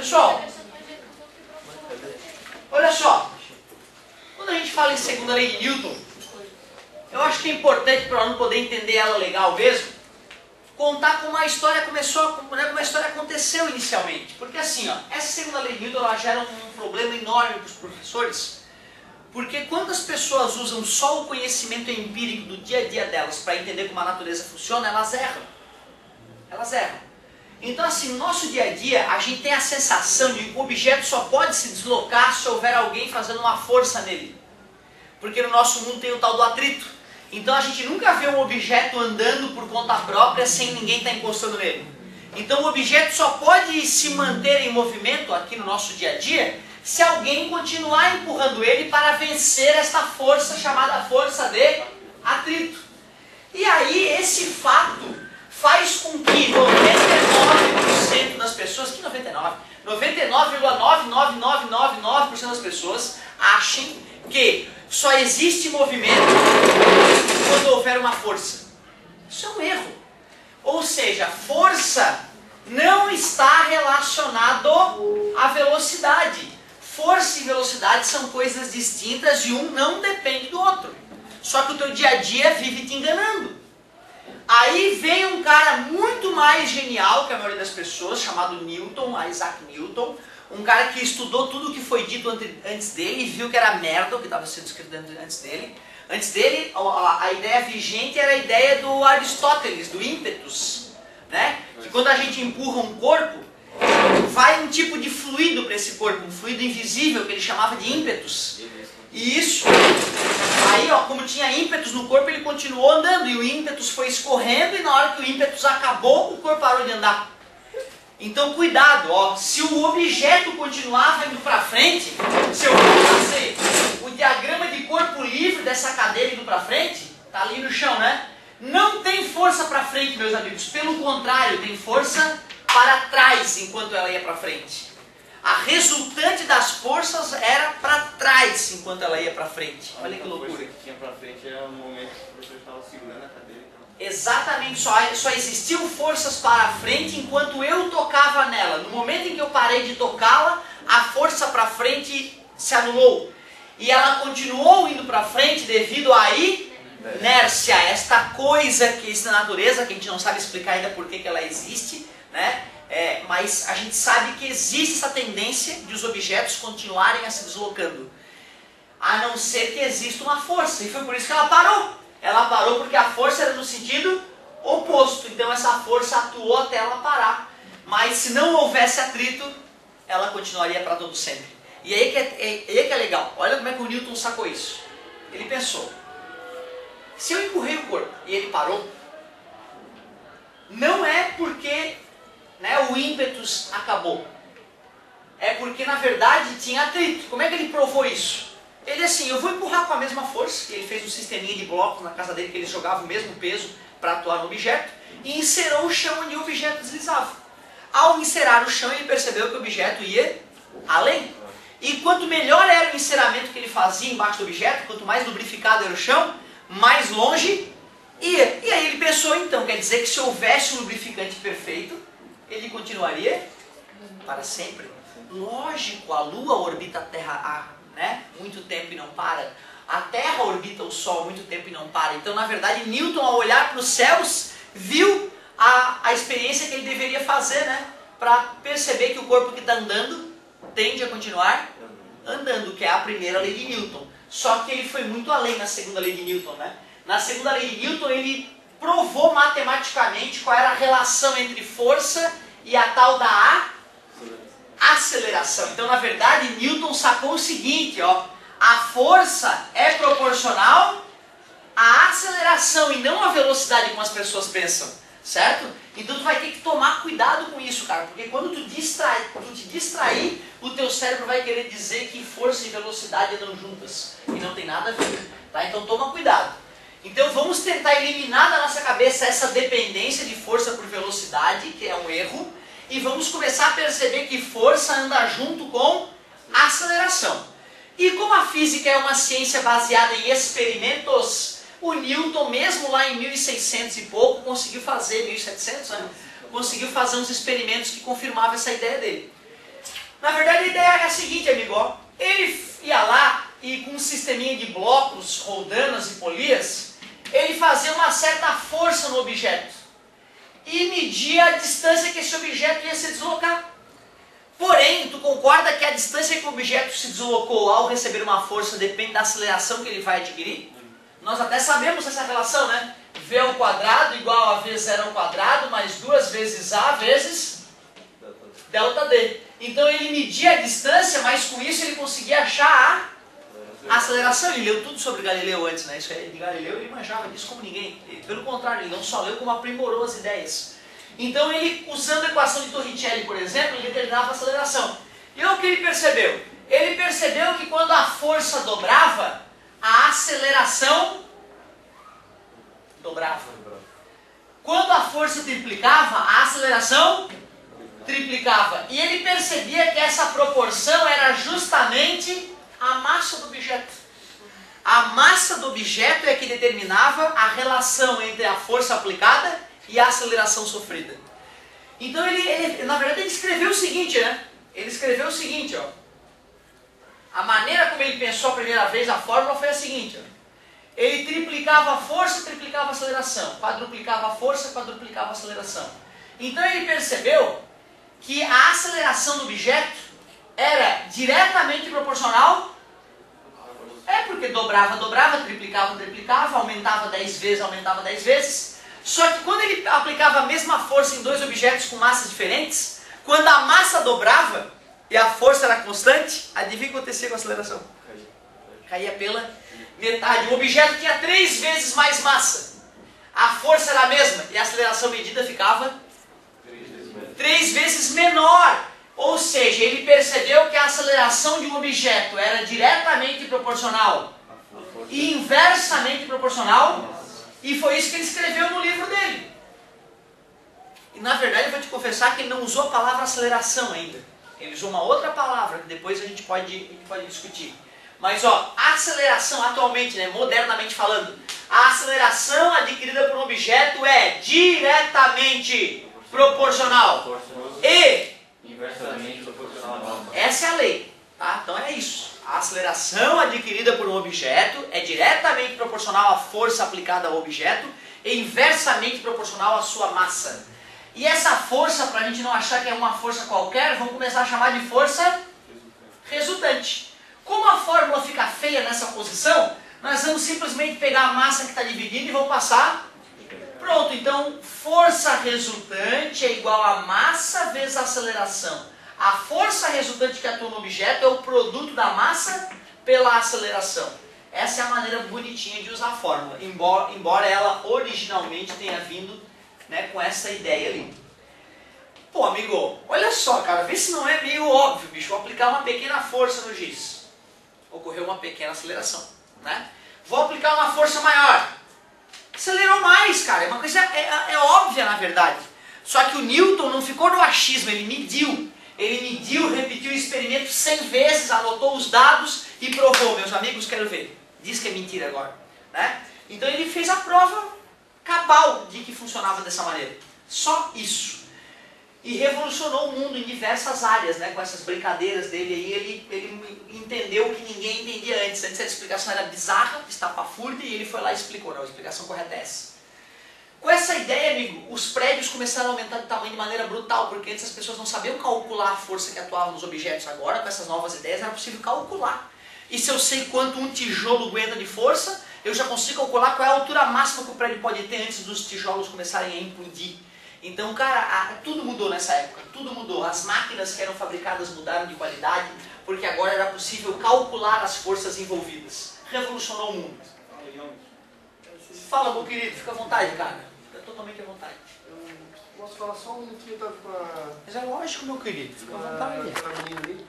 Pessoal, olha só, quando a gente fala em segunda lei de Newton, eu acho que é importante para não poder entender ela legal mesmo, contar como a história começou, como a história aconteceu inicialmente. Porque assim, ó, essa segunda lei de Newton ela gera um problema enorme para os professores, porque quando as pessoas usam só o conhecimento empírico do dia a dia delas para entender como a natureza funciona, elas erram. Elas erram. Então assim, no nosso dia a dia, a gente tem a sensação de que o objeto só pode se deslocar se houver alguém fazendo uma força nele. Porque no nosso mundo tem o tal do atrito. Então a gente nunca vê um objeto andando por conta própria sem ninguém estar encostando nele. Então o objeto só pode se manter em movimento aqui no nosso dia a dia se alguém continuar empurrando ele para vencer esta força chamada força de atrito. E aí esse fato faz com que 99% das pessoas, que 99? 99,99999% das pessoas achem que só existe movimento quando houver uma força. Isso é um erro. Ou seja, força não está relacionado à velocidade. Força e velocidade são coisas distintas e um não depende do outro. Só que o teu dia a dia vive te enganando. Aí vem um cara muito mais genial que a maioria das pessoas, chamado Newton, Isaac Newton, um cara que estudou tudo o que foi dito antes dele e viu que era merda o que estava sendo escrito antes dele. Antes dele, a ideia vigente era a ideia do Aristóteles, do ímpetus, né? Que quando a gente empurra um corpo, vai um tipo de fluido para esse corpo, um fluido invisível que ele chamava de ímpetus. E isso, aí ó, como tinha ímpetus no corpo, ele continuou andando e o ímpetus foi escorrendo e na hora que o ímpetus acabou, o corpo parou de andar. Então cuidado, ó, se o objeto continuava indo para frente, se eu for fazer o diagrama de corpo livre dessa cadeira indo para frente, tá ali no chão, né? Não tem força para frente, meus amigos, pelo contrário, tem força para trás enquanto ela ia para frente. A resultante das forças era para trás enquanto ela ia para frente. Olha que loucura. A força que tinha para frente era o momento que o professor estava segurando a cadeira. Exatamente, só existiam forças para frente enquanto eu tocava nela. No momento em que eu parei de tocá-la, a força para frente se anulou. E ela continuou indo para frente devido à inércia, esta coisa que existe na natureza, que a gente não sabe explicar ainda por que ela existe, né? Mas a gente sabe que existe essa tendência de os objetos continuarem a se deslocando, a não ser que exista uma força, e foi por isso que ela parou. Ela parou porque a força era no sentido oposto, então essa força atuou até ela parar. Mas se não houvesse atrito, ela continuaria para todo sempre. E aí que é legal, olha como é que o Newton sacou isso. Ele pensou, se eu empurrei o corpo e ele parou, não é porque o ímpetus acabou. É porque na verdade tinha atrito. Como é que ele provou isso? Ele assim, eu vou empurrar com a mesma força. Ele fez um sisteminha de blocos na casa dele que ele jogava o mesmo peso para atuar no objeto e encerou o chão onde o objeto deslizava. Ao encerar o chão ele percebeu que o objeto ia além. E quanto melhor era o enceramento que ele fazia embaixo do objeto, quanto mais lubrificado era o chão, mais longe ia. E aí ele pensou então, quer dizer que se houvesse um lubrificante perfeito, ele continuaria para sempre. Lógico, a Lua orbita a Terra há muito tempo e não para. A Terra orbita o Sol há muito tempo e não para. Então, na verdade, Newton, ao olhar para os céus, viu a experiência que ele deveria fazer, para perceber que o corpo que está andando tende a continuar andando, que é a primeira lei de Newton. Só que ele foi muito além na segunda lei de Newton. Na segunda lei de Newton, ele provou matematicamente qual era a relação entre força e a tal da aceleração. Então, na verdade, Newton sacou o seguinte, ó, a força é proporcional à aceleração e não à velocidade como as pessoas pensam, certo? Então tu vai ter que tomar cuidado com isso, cara, porque quando tu te distrair, o teu cérebro vai querer dizer que força e velocidade andam juntas, e não tem nada a ver, tá? Então toma cuidado. Então vamos tentar eliminar da nossa cabeça essa dependência de força por velocidade, que é um erro, e vamos começar a perceber que força anda junto com aceleração. E como a física é uma ciência baseada em experimentos, o Newton, mesmo lá em 1600 e pouco, conseguiu fazer, 1700, conseguiu fazer uns experimentos que confirmavam essa ideia dele. Na verdade a ideia é a seguinte, amigo, ó. Ele ia lá e com um sisteminha de blocos, roldanas e polias, ele fazia uma certa força no objeto e media a distância que esse objeto ia se deslocar. Porém, tu concorda que a distância que o objeto se deslocou ao receber uma força depende da aceleração que ele vai adquirir? Nós até sabemos essa relação, né? V ao quadrado igual a V0 ao quadrado mais 2 vezes A vezes delta D. Então ele media a distância, mas com isso ele conseguia achar a aceleração. Ele leu tudo sobre Galileu antes, né? Isso aí de Galileu ele manjava disso como ninguém. Pelo contrário, ele não só leu como aprimorou as ideias. Então ele, usando a equação de Torricelli, por exemplo, ele determinava a aceleração. E o que ele percebeu? Ele percebeu que quando a força dobrava, a aceleração dobrava. Quando a força triplicava, a aceleração triplicava. E ele percebia que essa proporção era justamente a massa do objeto. A massa do objeto é que determinava a relação entre a força aplicada e a aceleração sofrida. Então na verdade ele escreveu o seguinte, né? Ele escreveu o seguinte, ó. A maneira como ele pensou a primeira vez a fórmula foi a seguinte, ó. Ele triplicava a força, triplicava a aceleração. Quadruplicava a força, quadruplicava a aceleração. Então ele percebeu que a aceleração do objeto era diretamente proporcional. Porque dobrava, triplicava, aumentava 10 vezes. Só que quando ele aplicava a mesma força em dois objetos com massas diferentes, quando a massa dobrava e a força era constante, adivinha o que acontecia com a aceleração? Caía pela metade. O objeto tinha 3 vezes mais massa. A força era a mesma e a aceleração medida ficava 3 vezes menor. Ou seja, ele percebeu que a aceleração de um objeto era diretamente proporcional e inversamente proporcional. E foi isso que ele escreveu no livro dele. E na verdade eu vou te confessar que ele não usou a palavra aceleração ainda. Ele usou uma outra palavra que depois a gente pode discutir. Mas ó, a aceleração atualmente, né, modernamente falando, a aceleração adquirida por um objeto é diretamente proporcional e inversamente proporcional. Essa é a lei, tá? Então é isso. A aceleração adquirida por um objeto é diretamente proporcional à força aplicada ao objeto e inversamente proporcional à sua massa. E essa força, para a gente não achar que é uma força qualquer, vamos começar a chamar de força resultante. Como a fórmula fica feia nessa posição, nós vamos simplesmente pegar a massa que está dividida e vamos passar. Pronto, então força resultante é igual a massa vezes a aceleração. A força resultante que atua no objeto é o produto da massa pela aceleração. Essa é a maneira bonitinha de usar a fórmula, embora ela originalmente tenha vindo, né, com essa ideia ali. Pô, amigo, olha só, cara, vê se não é meio óbvio, bicho. Vou aplicar uma pequena força no giz. Ocorreu uma pequena aceleração, né? Vou aplicar uma força maior. Acelerou mais, cara. É uma coisa óbvia, na verdade. Só que o Newton não ficou no achismo, ele mediu. Ele mediu, repetiu o experimento 100 vezes, anotou os dados e provou. Meus amigos, quero ver. Diz que é mentira agora, né? Então ele fez a prova cabal de que funcionava dessa maneira. Só isso. E revolucionou o mundo em diversas áreas, né? Com essas brincadeiras dele aí, ele entendeu o que ninguém entendia antes. Antes a explicação era bizarra, estapafúrdia, e ele foi lá e explicou. Não, a explicação correta é essa. Com essa ideia, amigo, os prédios começaram a aumentar de tamanho de maneira brutal, porque antes as pessoas não sabiam calcular a força que atuava nos objetos. Agora, com essas novas ideias, era possível calcular. E se eu sei quanto um tijolo aguenta de força, eu já consigo calcular qual é a altura máxima que o prédio pode ter antes dos tijolos começarem a implodir. Então, cara, tudo mudou nessa época, tudo mudou. As máquinas que eram fabricadas mudaram de qualidade, porque agora era possível calcular as forças envolvidas. Revolucionou o mundo. Fala, meu querido, fica à vontade, cara. Fica totalmente à vontade. Posso falar só um minutinho, tá? Mas é lógico, meu querido, fica à vontade.